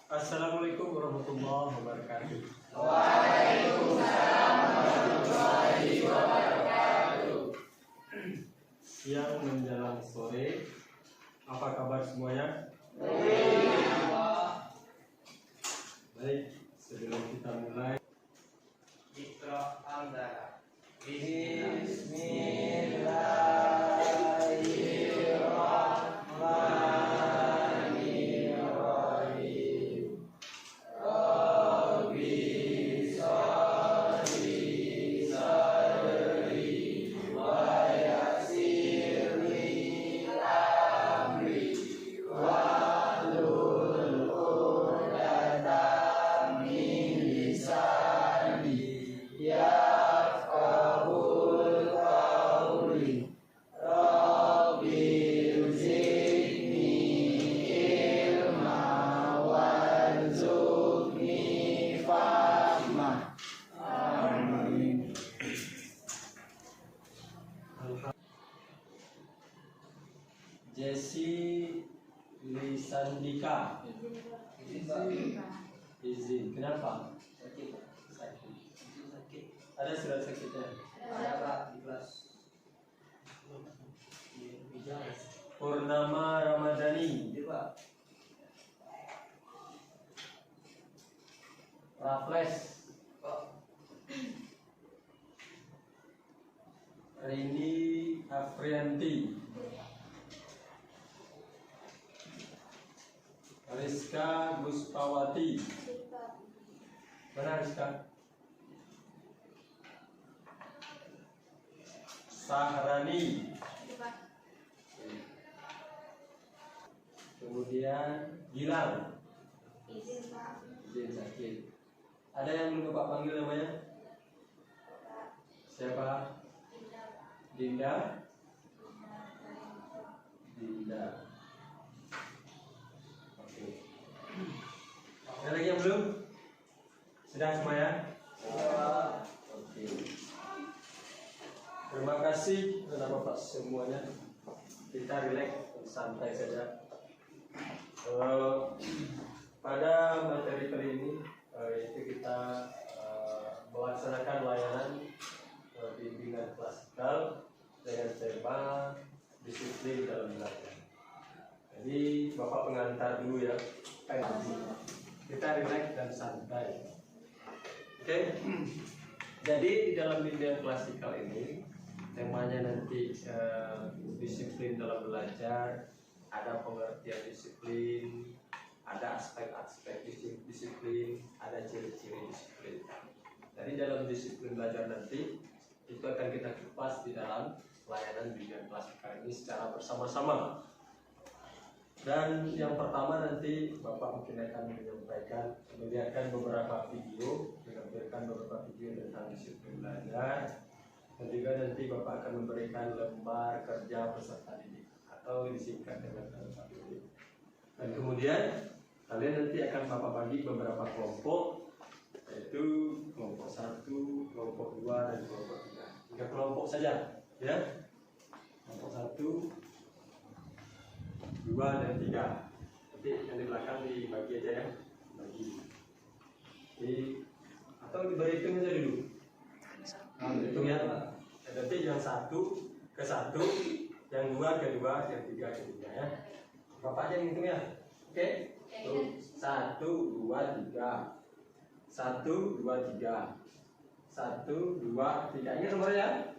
Assalamualaikum warahmatullahi wabarakatuh. Waalaikumsalam warahmatullahi wabarakatuh. Siang menjelang sore, apa kabar semuanya? Baik, sebelum kita mulai, Iqra Andara. Bismillahirrahmanirrahim. Rabbi sholli sadri wa yassirli amri wahlul 'uqdatam min lisani yafqahul qawli. Rabbi zidni ilma warzuqni fahma. Amin. Jesse Lisandika. Izin, kenapa? Sakit. Sakit. Sakit. Ada surat sakitnya? Ada Pak di kelas. Purnama Ramadhani. Iya Pak. Raffles. Pak. Rini Afrianti. Rizka Guspawati. Mana Rizka? Sahrani. Kemudian Gilang. Izin sakit. Ada yang belum Bapak panggil namanya? Siapa? Dinda. Dinda. Oke. Ada lagi yang belum? Sudah semua ya? Oke. Terima kasih kepada Bapak semuanya. Kita relax, santai saja. Pada materi kali ini itu kita melaksanakan layanan bimbingan klasikal dengan tema disiplin dalam belajar. Jadi Bapak pengantar dulu ya. Kita relax dan santai. Oke. Jadi di dalam bimbingan klasikal ini temanya nanti disiplin dalam belajar, ada pengertian disiplin, ada aspek-aspek disiplin, ada ciri-ciri disiplin. Jadi dalam disiplin belajar nanti itu akan kita kupas di dalam layanan bimbingan klasikal ini secara bersama-sama. Dan yang pertama nanti Bapak mungkin akan melihatkan beberapa video, menampilkan beberapa video tentang disiplin belajar, dan juga nanti Bapak akan memberikan lembar kerja peserta didik atau disingkat dengan LKPD. Dan kemudian kalian nanti akan Bapak bagi beberapa kelompok, yaitu kelompok 1, kelompok 2, dan kelompok 3. 3 kelompok saja, ya. Kelompok 1, 2, dan 3. Nanti yang di belakang dibagi aja ya, bagi. Atau dihitung aja dulu. Hitung ya. Nanti yang 1 ke 1, yang 2 ke 2, yang 3 ke 3 ya. Bapak aja yang hitung ya. Oke? 1, 2, 3. 1, 2, 3. 1, 2, 3. Ingat nomornya ya?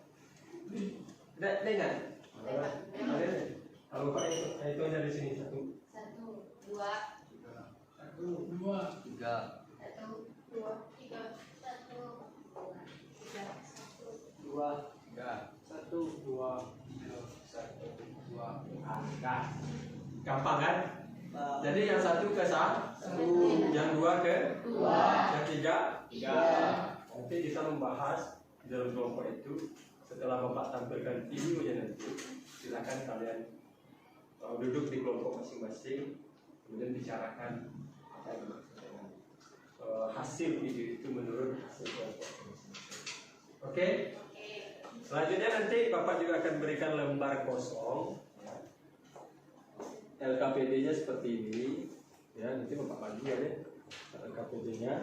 Tidak ingat? Kalau Bapak itu aja di sini 1, 2, 1, 2, 3. 1, 2, 3, 1, 2, 3. 1, 2, 3. 1, 2. gampang kan? Jadi yang 1 ke 1, yang 2 ke 2, yang 3. Nanti kita membahas di dalam kelompok itu. Setelah Bapak tampilkan videonya nanti, silakan kalian duduk di kelompok masing-masing, kemudian bicarakan apa yang dimaksud dengan hasil video itu menurut hasil kelompok masing-masing. Oke? Selanjutnya nanti Bapak juga akan berikan lembar kosong. LKPD-nya seperti ini. Ya, nanti Bapak bagi ya, LKPD-nya.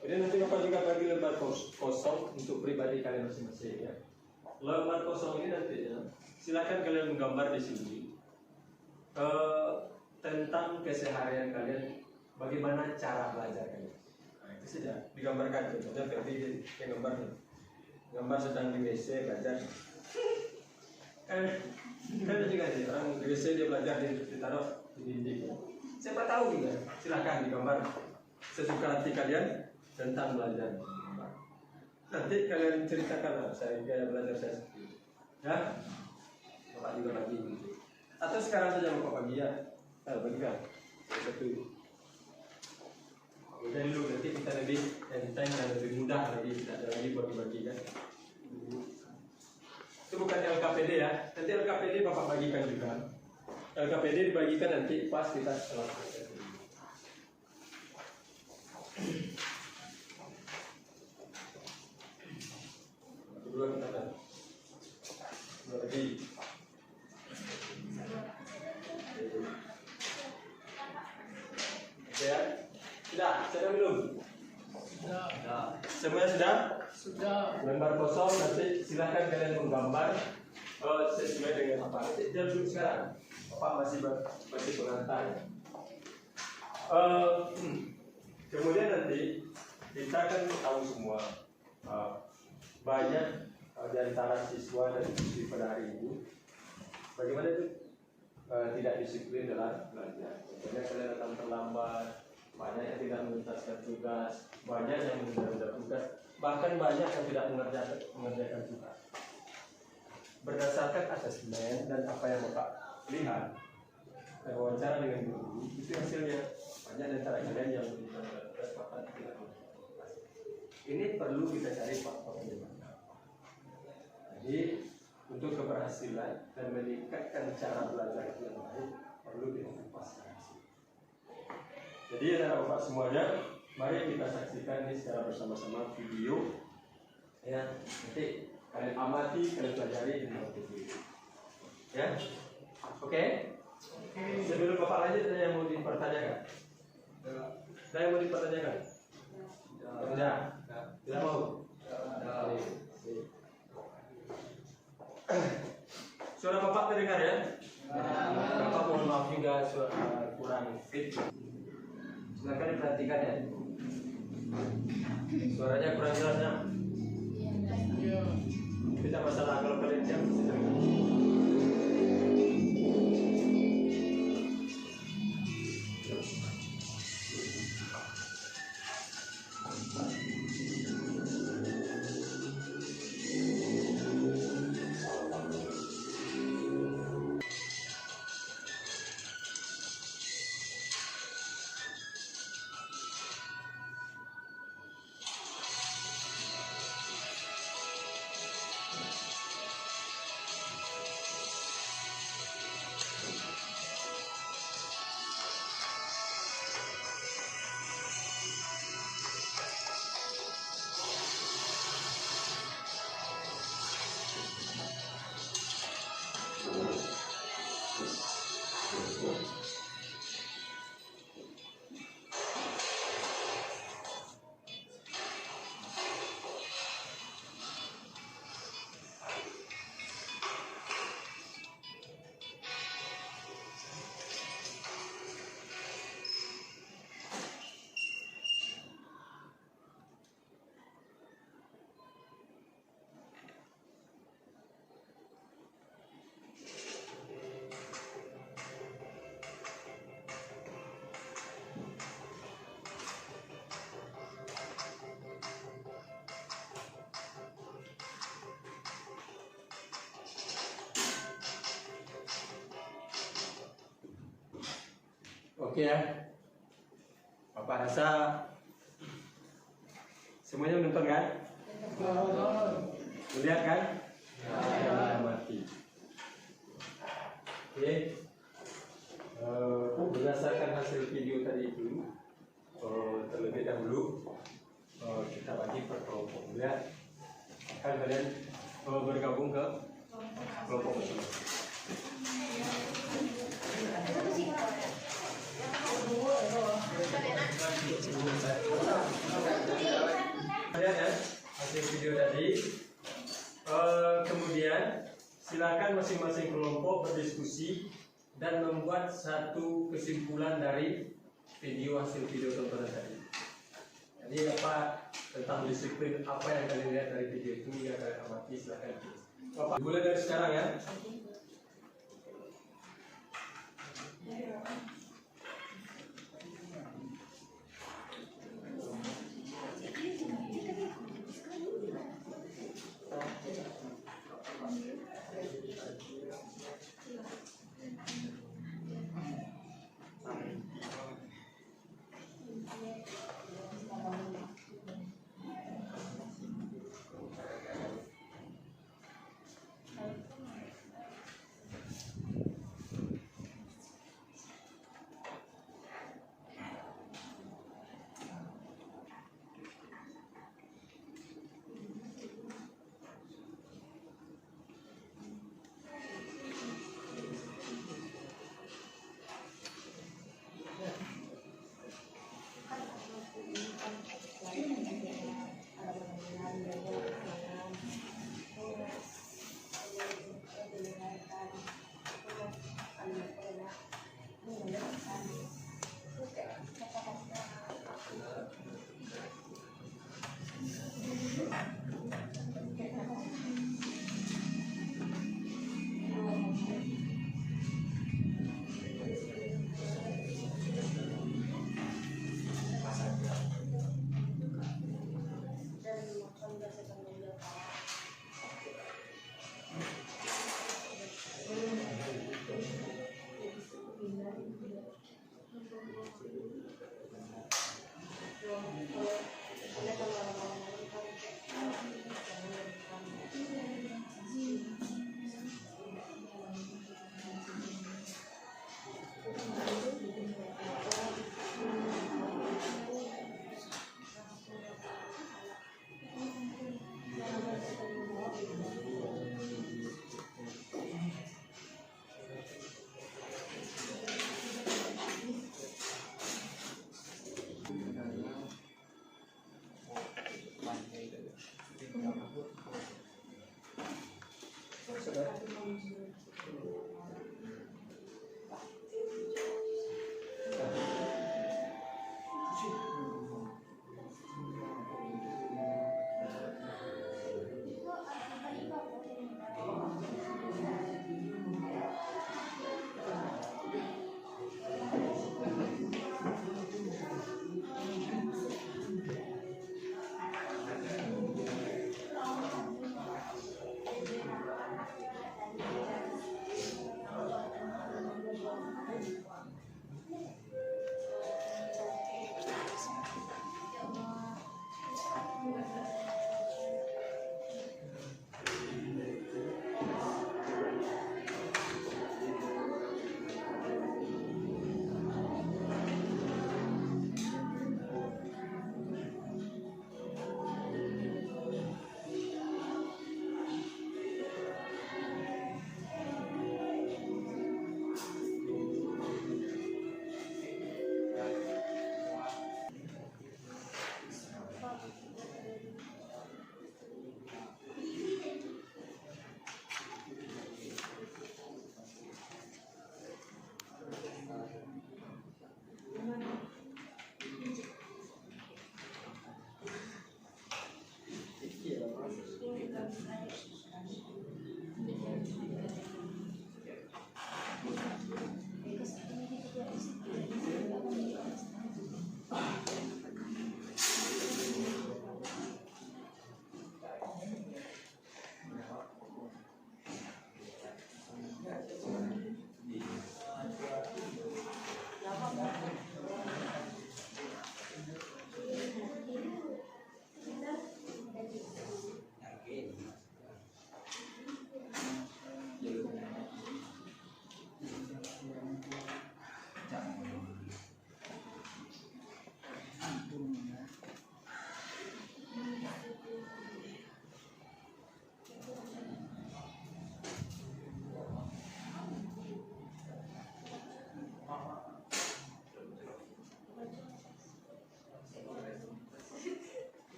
Kemudian nanti Bapak juga bagi lembar kosong untuk pribadi kalian masing-masing ya. Lembar kosong ini nanti ya, silakan kalian menggambar di sini tentang keseharian kalian, bagaimana cara belajar kalian. Nah, itu saja digambarkan. Contohnya Ferdi yang gambar sedang di WC belajar. Kan juga sih orang di WC dia belajar ditaruh di dinding. Siapa tahu juga, silakan digambar sesuka hati kalian tentang belajar. Nanti kalian ceritakan saya gaya belajar saya seperti ya. Bapak juga bagi gitu. Atau sekarang saja Bapak bagi ya. Bagikan satu. Udah dulu nanti kita lebih enteng dan lebih mudah lagi, tidak ada lagi bagi-bagi kan. Itu bukan LKPD ya. Nanti LKPD Bapak bagikan juga. LKPD dibagikan nanti pas kita setelah kedua kita kan berarti ya sudah belum? Sudah. Semuanya sudah? Sudah. Lembar kosong nanti silahkan kalian menggambar sesuai dengan apa. Jangan dulu sekarang. Bapak masih pengantar. Kemudian nanti kita akan tahu semua banyak di antara siswa dan siswi pada hari ini bagaimana itu tidak disiplin dalam belajar. Contohnya kalian datang terlambat, banyak yang tidak menuntaskan tugas, banyak yang menunda tugas, bahkan banyak yang tidak mengerjakan tugas. Berdasarkan asesmen dan apa yang Bapak lihat dan wawancara dengan guru, itu hasilnya banyak di antara kalian yang menunda tugas bahkan tidak mengerjakan tugas. Ini perlu kita cari faktor penyebabnya. Jadi untuk keberhasilan dan meningkatkan cara belajar yang baik perlu kita kupas. Jadi ya Bapak semuanya, mari kita saksikan ini secara bersama-sama video ya. Nanti kalian amati, kalian pelajari dengan video. Ya, oke? Sebelum Bapak lanjut, ada yang mau dipertanyakan? Ada yang mau dipertanyakan? Tidak. Tidak mau? Suara Bapak terdengar ya? Bapak mohon maaf juga suara kurang fit. Silakan diperhatikan ya. Suaranya kurang jelasnya. Tidak masalah kalau kalian siap. Oke ya, Bapak rasa semuanya menonton kan? Melihat kan? Ya, mati. Oke, berdasarkan hasil video tadi itu, terlebih dahulu kita bagi per kelompok. Lihat, kan kalian bergabung ke kelompok masing-masing. berkelompok, berdiskusi, dan membuat satu kesimpulan dari hasil video tontonan tadi. Jadi apa tentang disiplin, apa yang kalian lihat dari video itu yang kalian amati, silahkan. Bapak, mulai dari sekarang ya.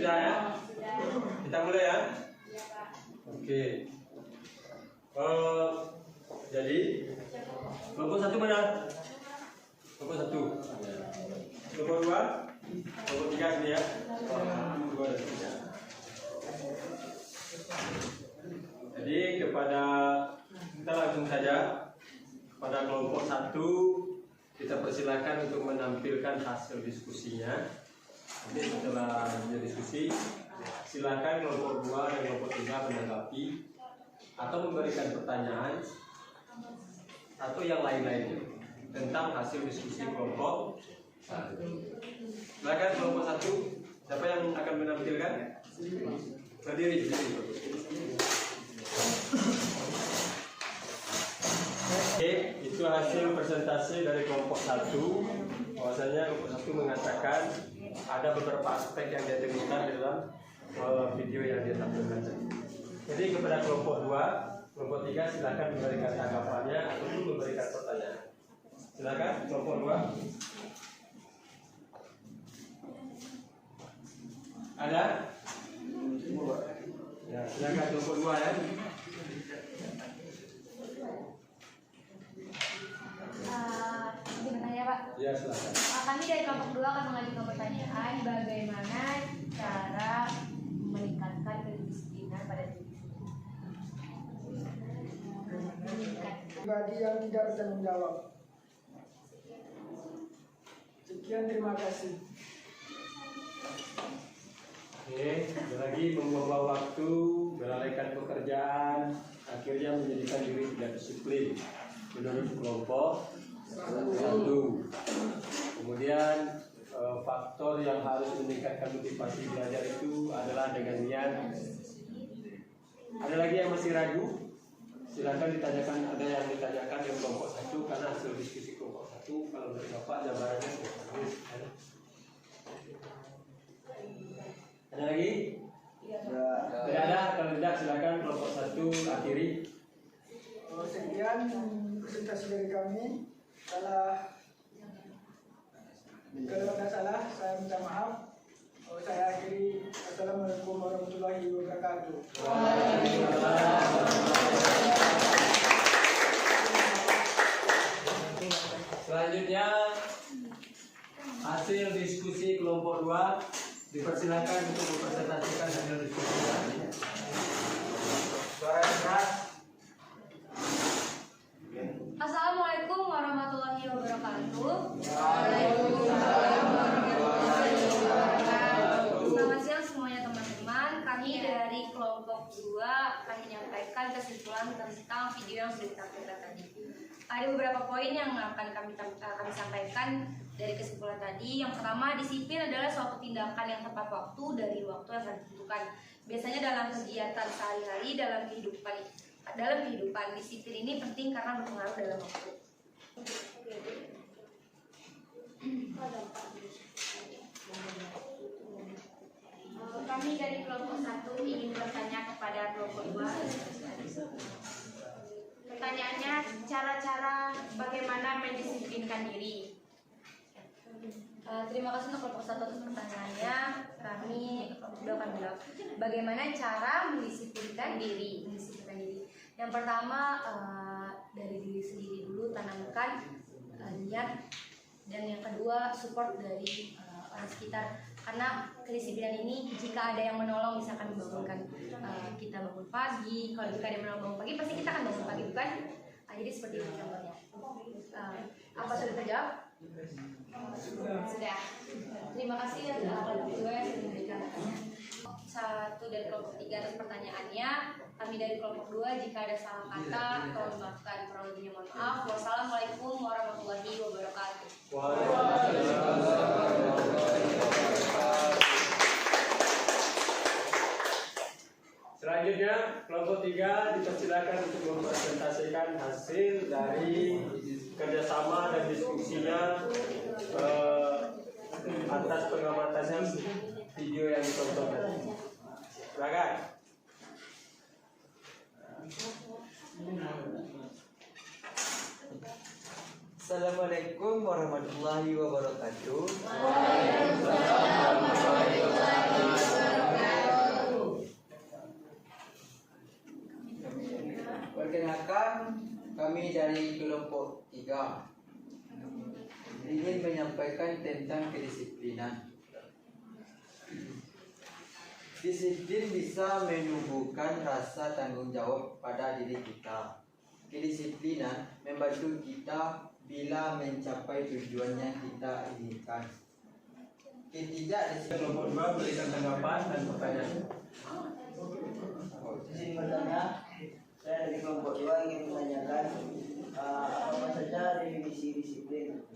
sudah ya? Sudah. Kita mulai ya. Iya, Pak. Oke. Jadi kelompok 1 mana? Kelompok 1. Kelompok 2. Kelompok 3 sini ya. 2 dan 3. Jadi kita langsung saja pada kelompok 1 kita persilakan untuk menampilkan hasil diskusinya. Nanti setelah diskusi, silakan kelompok 2 dan kelompok 3 menanggapi atau memberikan pertanyaan atau yang lain-lainnya tentang hasil diskusi kelompok 1. Silakan kelompok 1, siapa yang akan menampilkan? Berdiri. Oke, itu hasil presentasi dari kelompok 1. Bahwasanya kelompok 1 mengatakan ada beberapa aspek yang dia temukan dalam video yang dia tampilkan. Jadi kepada kelompok 2, kelompok 3 silakan memberikan tanggapannya ataupun memberikan pertanyaan. Silakan kelompok 2. Ada? Ya, silakan kelompok 2 ya. Gimana ya, Pak? Ya, silakan. Kami dari kelompok 2 akan mengajukan pertanyaan bagaimana cara meningkatkan kedisiplinan pada diri. Pribadi yang tidak bertanggung jawab. Sekian, terima kasih. Oke, lagi membuang waktu, melalaikan pekerjaan, akhirnya menjadikan diri tidak disiplin menurut kelompok 1. Kemudian faktor yang harus meningkatkan motivasi belajar itu adalah dengan niat. Ada lagi yang masih ragu? Silakan ditanyakan, ada yang ditanyakan di kelompok 1 karena hasil diskusi kelompok 1 kalau dari Bapak gambarannya bagus. Ada lagi? Tidak ada, kalau tidak silakan kelompok 1 akhiri. Sekian presentasi dari kami. Kalau ada salah, saya minta maaf. Saya akhiri. Assalamualaikum warahmatullahi wabarakatuh. Selanjutnya hasil diskusi kelompok 2 dipersilakan untuk mempresentasikan hasil diskusi tadi. Suara keras. Assalamualaikum warahmatullahi wabarakatuh. Selamat siang semuanya teman-teman. Kami dari kelompok 2 akan menyampaikan kesimpulan tentang video yang sudah ditampilkan tadi. Ada beberapa poin yang akan kami sampaikan dari kesimpulan tadi. Yang pertama, disiplin adalah suatu tindakan yang tepat waktu dari waktu yang sudah ditentukan. Biasanya dalam kegiatan sehari-hari dalam kehidupan disiplin ini penting karena berpengaruh dalam waktu. Kami dari kelompok 1 ingin bertanya kepada kelompok 2. Pertanyaannya, cara-cara bagaimana mendisiplinkan diri. Terima kasih untuk kelompok 1 atas pertanyaannya. Kami akan menjawab bagaimana cara mendisiplinkan diri. Yang pertama, dari diri sendiri dulu, tanamkan niat. Dan yang kedua, support dari orang sekitar. Karena kedisiplinan ini jika ada yang menolong, misalkan membangunkan kita bangun pagi. Kalau jika ada yang menolong bangun pagi, pasti kita akan bangun pagi, bukan? Jadi seperti itu contohnya. Apa sudah terjawab? Sudah. Terima kasih ya kelompok 2 yang sudah memberikan pertanyaan. 1 dari kelompok 3 atas pertanyaannya. Kami dari kelompok 2 jika ada salah kata, tolong maafkan. Kurang lebihnya mohon maaf. Wassalamualaikum warahmatullahi wabarakatuh. Selanjutnya kelompok 3 dipersilakan untuk mempresentasikan hasil dari kerjasama dan diskusinya atas pengamatannya video yang ditonton tadi. Silakan. Assalamualaikum warahmatullahi wabarakatuh. Waalaikumsalam warahmatullahi wabarakatuh. Perkenalkan, kami dari kelompok 3 ingin menyampaikan tentang kedisiplinan. Disiplin bisa menumbuhkan rasa tanggung jawab pada diri kita. Kedisiplinan membantu kita bila mencapai tujuan yang kita inginkan. Kelompok 2 berikan tanggapan dan pertanyaan. Izin bertanya, saya dari kelompok 2 ingin menanyakan apa saja definisi disiplin.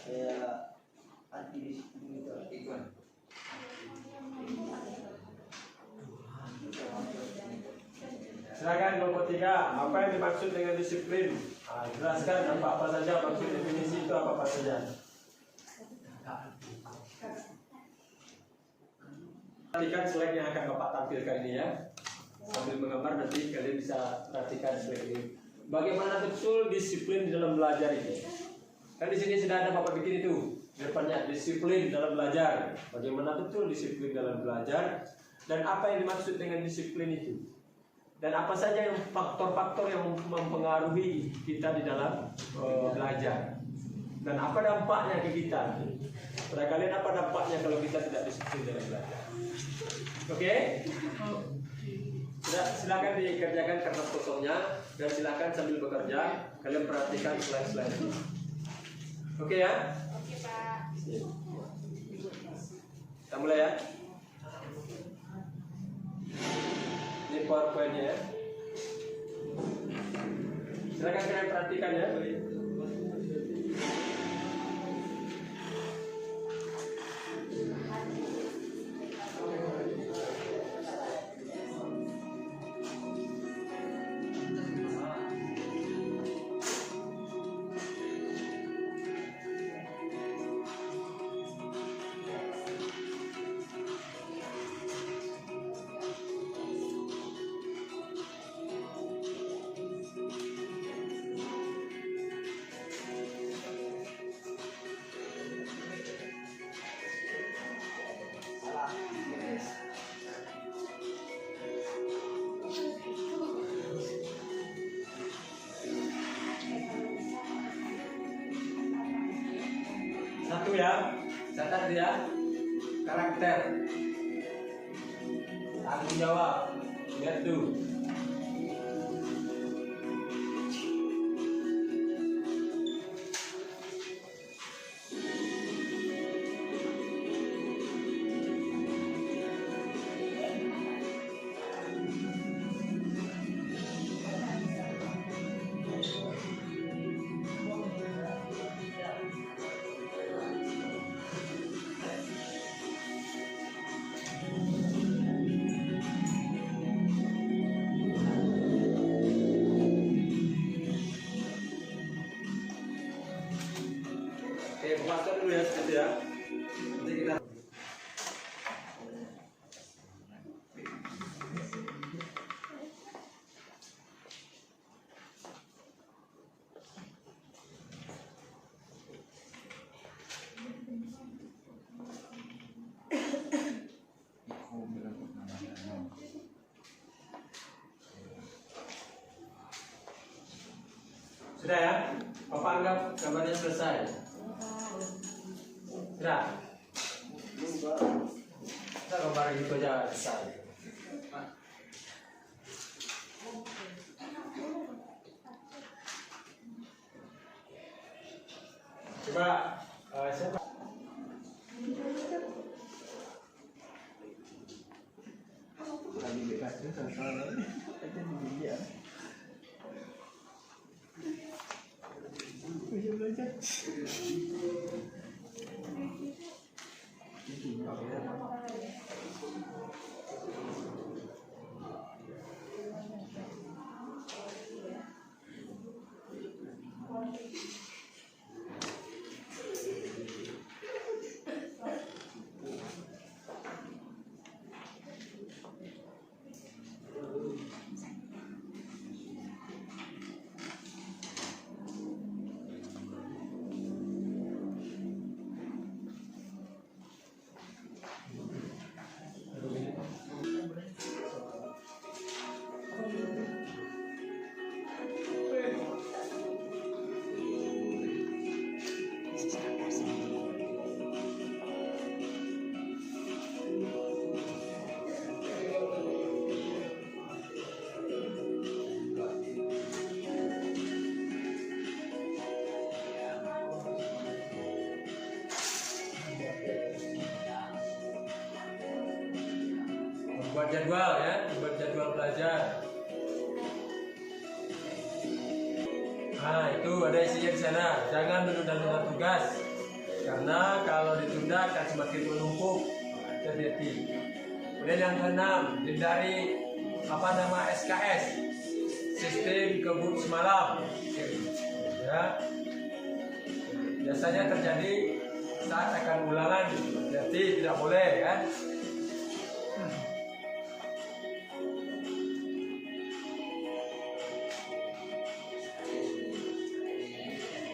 Kayak anti disiplin itu. Silakan kelompok 3, apa yang dimaksud dengan disiplin? Jelaskan apa saja maksud definisi itu apa saja. Perhatikan slide yang akan Bapak tampilkan ini ya. Sambil menggambar nanti kalian bisa perhatikan slide ini. Bagaimana betul disiplin di dalam belajar ini? Kan di sini sudah ada Bapak bikin itu. Di depannya disiplin dalam belajar. Bagaimana betul disiplin dalam belajar dan apa yang dimaksud dengan disiplin itu? Dan apa saja yang faktor-faktor yang mempengaruhi kita di dalam belajar? Dan apa dampaknya ke kita? Pada kalian apa dampaknya kalau kita tidak disiplin dalam belajar? Oke? Silakan dikerjakan kertas kosongnya dan silakan sambil bekerja kalian perhatikan slide-slide ini. Oke ya? Oke Pak. Kita mulai ya. Ini PowerPoint-nya ya. Silakan kalian perhatikan ya. Satu ya, catat ya. Karakter, tanggung jawab, lihat tuh. Oke, baca dulu ya seperti ya. Nanti kita sudah ya. Bapak anggap gambarnya selesai. Sudah. Kita gambar gitu aja selesai. Coba siapa? Lagi bebasnya sama-sama. Itu di dia. Bisa belajar. buat jadwal ya, buat jadwal belajar. Nah, itu ada isinya di sana. Jangan menunda-nunda tugas, karena kalau ditunda akan semakin menumpuk. Hati-hati. Kemudian yang keenam, hindari SKS, sistem kebut semalam. Ya. Biasanya terjadi saat akan ulangan, jadi tidak boleh ya.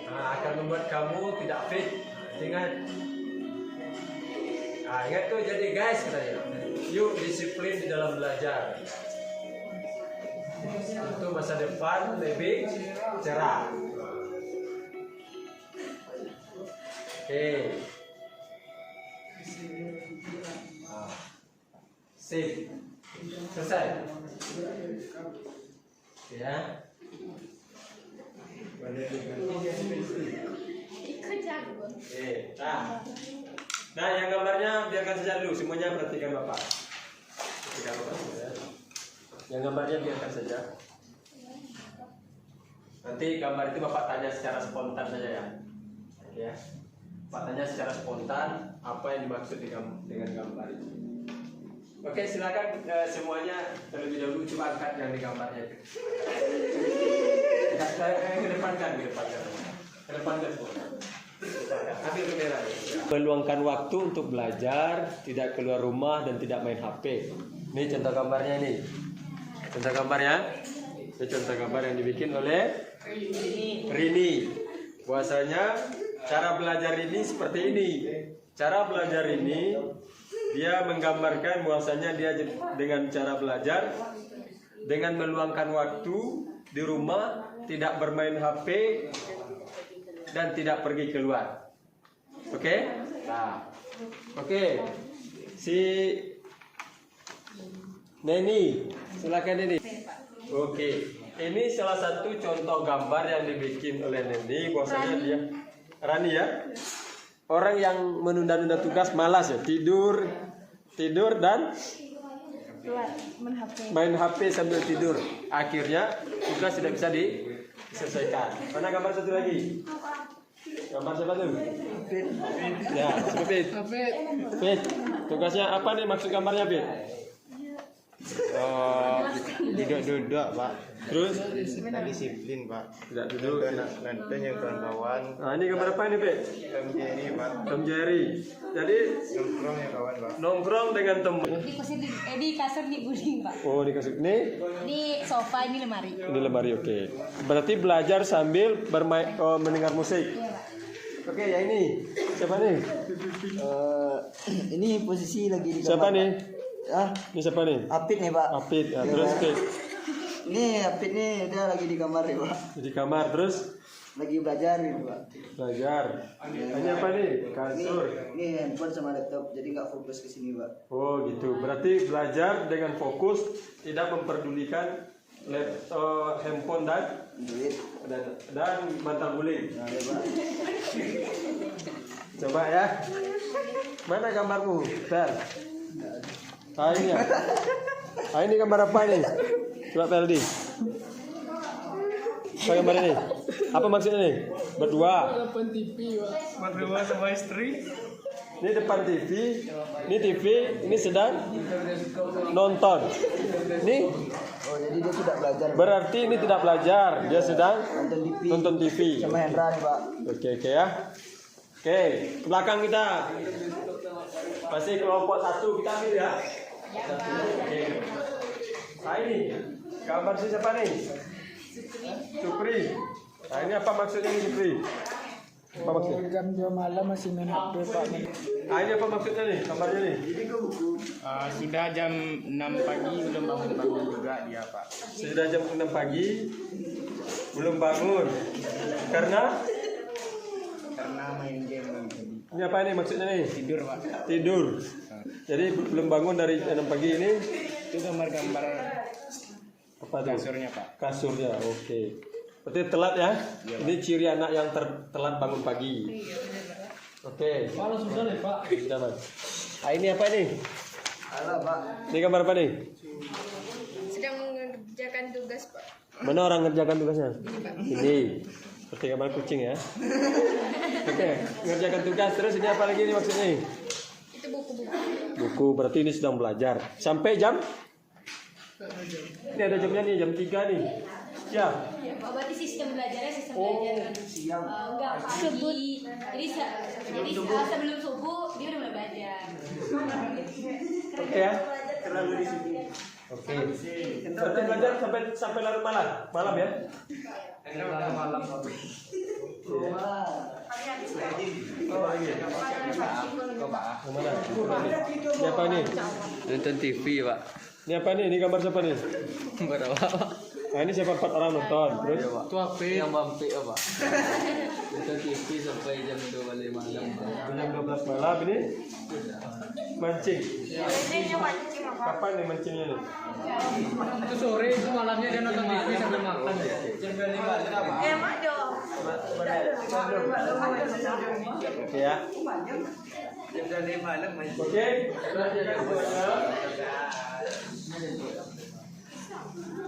Akan membuat kamu tidak fit. Ingat. Ingat tuh, jadi guys katanya, yuk disiplin di dalam belajar. Untuk masa depan lebih cerah. Oke. Sip. Selesai. Ya. Ikut jago. Nah, yang gambarnya biarkan saja dulu, semuanya perhatikan Bapak. Perhatikan Bapak ya. Yang gambarnya biarkan saja. Nanti gambar itu Bapak tanya secara spontan saja ya. Oke ya. Bapak tanya secara spontan apa yang dimaksud dengan gambar itu. Oke, silakan semuanya terlebih dahulu coba angkat yang di gambarnya itu. Kedepankan semua. Meluangkan waktu untuk belajar, tidak keluar rumah dan tidak main HP. Ini contoh gambarnya ini. Contoh gambarnya. Ini contoh gambar yang dibikin oleh Rini. Bahwasanya cara belajar ini seperti ini. Cara belajar ini dia menggambarkan bahwasanya dia dengan cara belajar dengan meluangkan waktu di rumah, tidak bermain HP dan tidak pergi keluar. Oke? Nah. Oke. Si Neni, silakan Neni. Oke. Ini salah satu contoh gambar yang dibikin oleh Neni, bahwasanya dia Rani ya. Orang yang menunda-nunda tugas, malas ya, tidur dan main HP sambil tidur. Akhirnya tugas tidak bisa diselesaikan. Mana gambar satu lagi? Gambar siapa tuh? Ya, Fit. Fit. Tugasnya apa nih, maksud gambarnya, Fit? Duduk Pak. Terus? Tidak disiplin Pak. Tidak duduk. Nanti yang kawan-kawan. Nah, ini gambar apa ini, Fit? Tom Jerry Pak. Tom Jerry. Jadi Nongkrong ya kawan Pak. nongkrong dengan teman. Di kursi di kasur diguling Pak. Oh, di kasur ini? Di sofa ini lemari. Ini lemari, oke. Berarti belajar sambil bermain, mendengar musik. Iya Pak. Oke, ya ini. Siapa nih? Ini posisi lagi di Siapa kamar, nih? Pak. Ini siapa nih? Apit nih Pak. Apit. Ya, terus Fit. Ini Apit nih dia lagi di kamar nih Pak. Di kamar terus Lagi belajar nih Pak. belajar. Ini apa nih? Kasur. Ini handphone sama laptop, jadi nggak fokus ke sini Pak. Oh, gitu. Berarti belajar dengan fokus, tidak memperdulikan laptop, handphone dan Duit. bantal guling. Nah, ya, Pak. Coba ya. Mana gambarmu? Fer. Ini ya. Ini gambar apa nih? Coba Ferdi. Apa gambar ini? Apa maksudnya nih? Berdua. Berdua sama istri. Ini depan TV. Ini TV. Ini sedang nonton. Ini Oh, jadi dia tidak belajar. berarti ini tidak belajar. Dia sedang Nonton TV. nonton TV. Sama Hendra nih Pak. Oke ya. Oke, ke belakang kita. Masih kelompok 1 kita ambil ya. Oke. Nah ini gambar siapa nih? Supri. Nah ini apa maksudnya nih Supri? Apa maksudnya? Jam 2 malam masih main HP Pak. Nah ini apa maksudnya nih? Gambarnya nih? Sudah jam 6 pagi belum bangun juga dia Pak. Sudah jam 6 pagi belum bangun. Karena Main game tadi. ini apa ini maksudnya nih? Tidur Pak. Tidur. Jadi belum bangun dari 6 pagi ini. Itu gambar-gambar Apa tuh? kasurnya Pak. Kasurnya, oke. Berarti telat ya? Ini ciri anak yang telat bangun pagi. Oke. Malah sudah nih Pak. Sudah, Mas. Ah, ini apa ini? Halo Pak. Ini gambar apa nih? Sedang mengerjakan tugas, Pak. Mana orang ngerjakan tugasnya? Ini. Seperti gambar kucing ya. Oke, ngerjakan tugas. Terus ini apa lagi nih maksudnya? Itu buku-buku. Buku, berarti ini sedang belajar. Sampai jam? Ini ada jamnya nih, jam 3 nih. Ya. Oh, berarti sistem belajarnya sistem Oh, belajar Siang. enggak pagi. Jadi sebelum subuh dia udah mulai belajar. Oke ya. Terlalu disiplin. Oke. Berarti belajar sampai larut malam. Malam ya. Malam. Apa lagi? Kemana? Ini apa nih? Nonton TV, Pak. Ini apa nih? Ini gambar siapa nih? Berapa? Nah, ini siapa 4 orang nonton. Terus Itu apa? Yang vampir, Pak. Nonton TV sampai jam 12 malam. jam 12 malam ini mancing. Kapan nih mancingnya nih? Itu sore itu malamnya dia nonton TV sambil makan. Oke ya. Oke.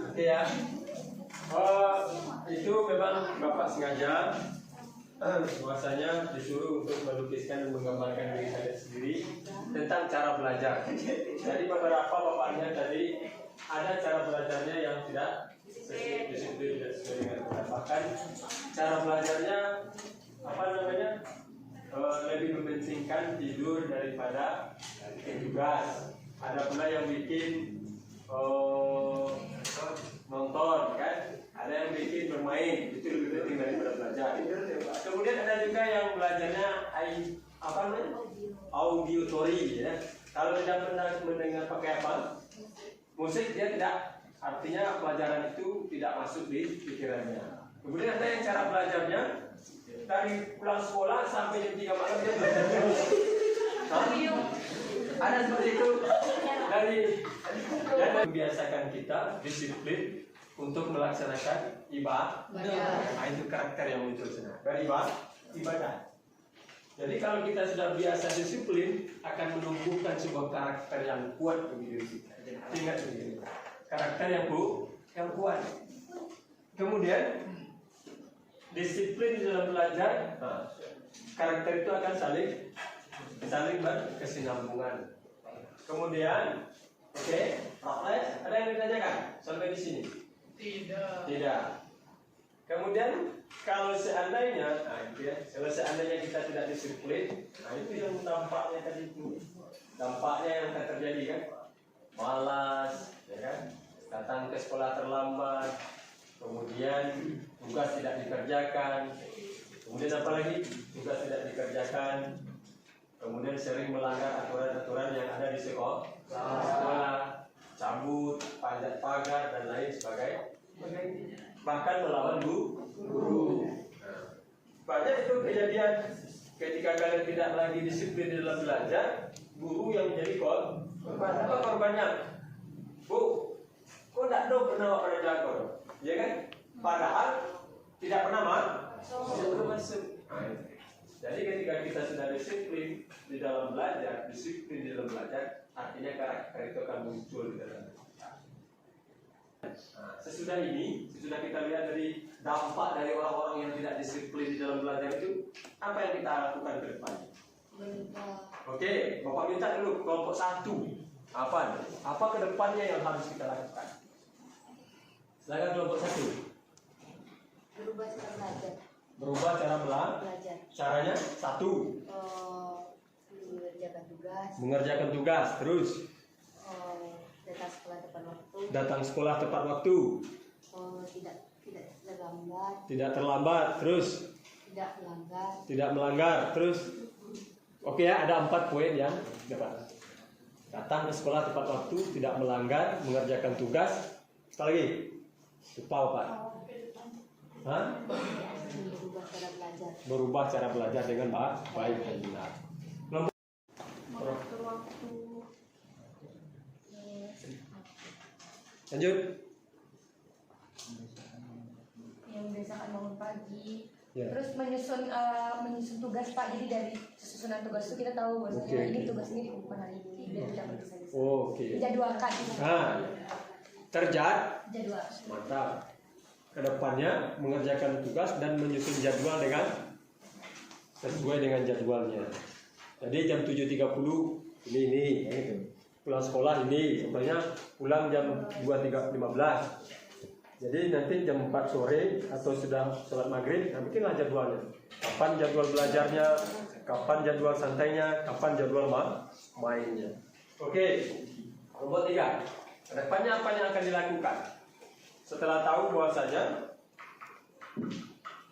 Oke ya. Itu memang Bapak sengaja bahwasanya disuruh untuk melukiskan dan menggambarkan diri saya sendiri tentang cara belajar. Jadi beberapa bapaknya tadi ada cara belajarnya yang tidak sesuai disiplin, tidak sesuai dengan aturan. Bahkan cara belajarnya apa namanya lebih mementingkan tidur daripada bikin tugas. Ada pula yang bikin nonton kan, ada yang bikin bermain, itu lebih penting daripada belajar. Kemudian ada juga yang belajarnya auditory ya. Kalau tidak pernah mendengar pakai apa musik, dia tidak, artinya pelajaran itu tidak masuk di pikirannya. Kemudian ada yang cara belajarnya dari pulang sekolah sampai jam 3 malam dia belajar terus. Ada seperti itu dari dan membiasakan kita disiplin untuk melaksanakan ibadah. Nah, itu karakter yang muncul dari ibadah. Jadi kalau kita sudah biasa disiplin, akan menumbuhkan sebuah karakter yang kuat bagi diri kita. Ingat begini, karakter yang kuat. Kemudian disiplin dalam belajar, karakter itu akan saling berkesinambungan. Kemudian, oke, ada yang ditanyakan sampai di sini? Tidak. Kemudian kalau seandainya, kalau seandainya kita tidak disiplin, itu yang dampaknya tadi itu. Dampaknya yang akan terjadi kan, malas, ya kan, datang ke sekolah terlambat, kemudian tugas tidak dikerjakan, kemudian apa lagi? Tugas tidak dikerjakan, kemudian sering melanggar aturan-aturan yang ada di sekolah, cabut, panjat pagar dan lain sebagainya. Bahkan melawan guru. Banyak itu kejadian ketika kalian tidak lagi disiplin dalam belajar, guru yang menjadi korban. Apa korbannya? Bu, kok tidak pernah jago, ya kan? Padahal tidak pernah masuk. Jadi ketika kita sudah disiplin di dalam belajar, artinya karakter itu akan muncul di dalam kita. Sesudah kita lihat dari dampak dari orang-orang yang tidak disiplin di dalam belajar itu, apa yang kita lakukan ke depan? Oke, Bapak minta dulu kelompok 1. Apa ke depannya yang harus kita lakukan? Silakan kelompok 1. Berubah cara belajar. Berubah cara belajar. Caranya 1. Mengerjakan tugas. Terus datang sekolah tepat waktu. Tidak terlambat. Terus tidak melanggar. Terus oke ya, ada 4 poin yang dapat. Datang ke sekolah tepat waktu, tidak melanggar, mengerjakan tugas. Sekali lagi. Lupa Pak. Berubah cara belajar dengan baik dan benar. Lanjut. Yang biasakan bangun pagi, Ya. Terus menyusun tugas Pak. Jadi dari susunan tugas itu kita tahu bahwasanya ini tugas ini dikumpulkan hari ini dan tidak bisa. Oke. Dijadwalkan. Jadwal. Mantap. Kedepannya mengerjakan tugas dan menyusun jadwal dengan sesuai dengan jadwalnya. Jadi jam 7.30 ini gitu. Pulang sekolah ini, contohnya pulang jam 2.15. Jadi nanti jam 4 sore atau sudah sholat maghrib, nah bikinlah jadwalnya. Kapan jadwal belajarnya, kapan jadwal santainya, kapan jadwal mainnya. Oke, nomor 3. Kedepannya apa yang akan dilakukan? Setelah tahu bahwasanya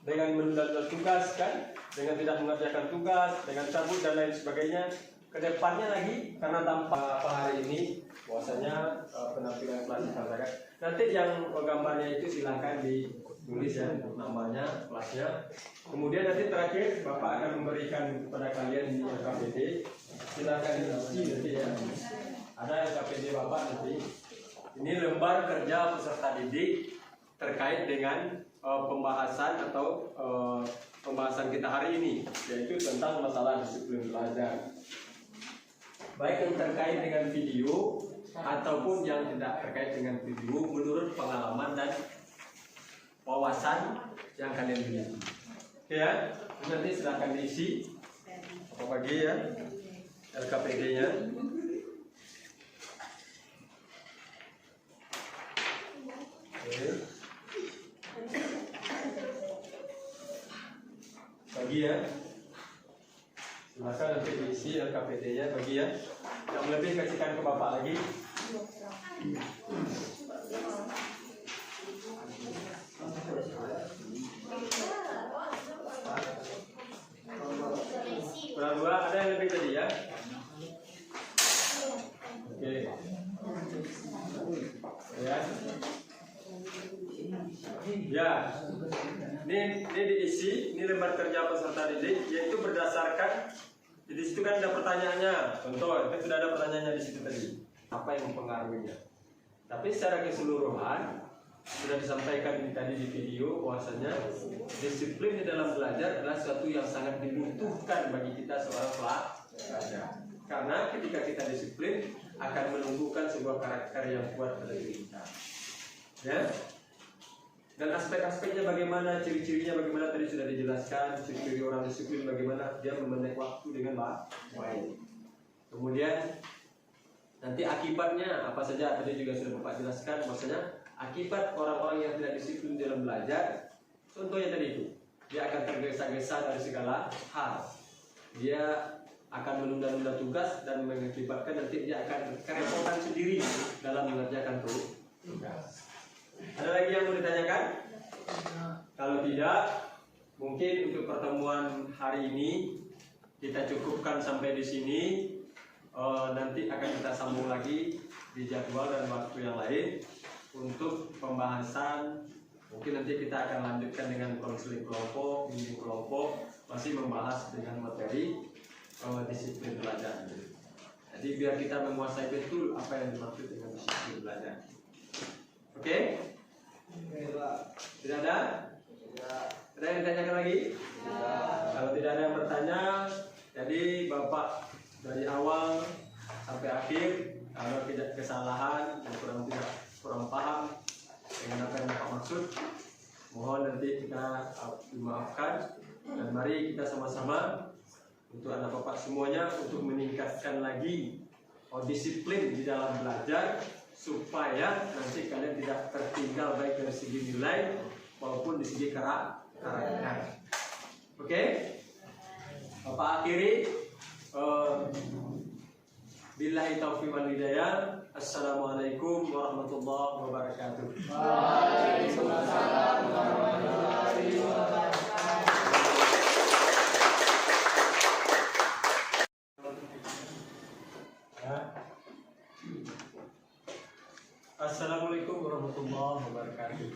dengan menunda tugas kan, dengan tidak mengerjakan tugas, dengan cabut dan lain sebagainya, kedepannya lagi karena tanpa hari ini bahwasanya penampilan klasikal kan. Nanti yang gambarnya itu silahkan ditulis ya namanya, kelasnya. Kemudian nanti terakhir Bapak akan memberikan kepada kalian di LKPD. Silahkan diisi nanti ya. Ada LKPD Bapak nanti. Ini lembar kerja peserta didik terkait dengan pembahasan atau pembahasan kita hari ini, yaitu tentang masalah disiplin belajar. Baik yang terkait dengan video ataupun yang tidak terkait dengan video menurut pengalaman dan wawasan yang kalian miliki. Oke ya, nanti silahkan diisi apa bagi ya LKPD-nya. Bagi ya, silakan nanti diisi LKPD-nya bagi ya. Yang lebih kasihkan ke Bapak lagi. Kurang 2, ada yang lebih tadi ya. Oke. Ya. Ya. Ini diisi, ini lembar kerja peserta didik, yaitu berdasarkan di situ kan ada pertanyaannya. Contoh, itu sudah ada pertanyaannya di situ tadi. Apa yang mempengaruhinya? Tapi secara keseluruhan sudah disampaikan tadi di video bahwasanya disiplin di dalam belajar adalah sesuatu yang sangat dibutuhkan bagi kita seorang pelajar. Karena ketika kita disiplin akan menumbuhkan sebuah karakter yang kuat pada diri kita. Ya. Dan aspek-aspeknya bagaimana, ciri-cirinya bagaimana tadi sudah dijelaskan. Ciri-ciri orang disiplin bagaimana dia memanage waktu dengan baik. Kemudian nanti akibatnya apa saja tadi juga sudah Bapak jelaskan. Maksudnya akibat orang-orang yang tidak disiplin dalam belajar, contohnya tadi itu, dia akan tergesa-gesa dari segala hal. Dia akan menunda-nunda tugas dan mengakibatkan nanti dia akan kerepotan sendiri dalam mengerjakan tugas. Ada lagi yang mau ditanyakan? Kalau tidak, mungkin untuk pertemuan hari ini kita cukupkan sampai di sini. Nanti akan kita sambung lagi di jadwal dan waktu yang lain untuk pembahasan. Mungkin nanti kita akan lanjutkan dengan konseling kelompok, bimbing kelompok, masih membahas dengan materi disiplin belajar. Jadi biar kita menguasai betul apa yang dimaksud dengan disiplin belajar. Oke? Tidak ada? Ada yang ditanyakan lagi? Kalau tidak ada yang bertanya, jadi Bapak dari awal sampai akhir, kalau tidak kesalahan dan kurang paham dengan apa yang Bapak maksud, mohon nanti kita dimaafkan. Dan mari kita sama-sama untuk anak Bapak semuanya untuk meningkatkan lagi disiplin di dalam belajar, supaya nanti kalian tidak tertinggal baik dari segi nilai maupun di segi karakter. Oke? Bapak akhiri. Billahi taufiq wal hidayah. Assalamualaikum warahmatullahi wabarakatuh. Waalaikumsalam warahmatullahi wabarakatuh. Assalamualaikum warahmatullahi wabarakatuh.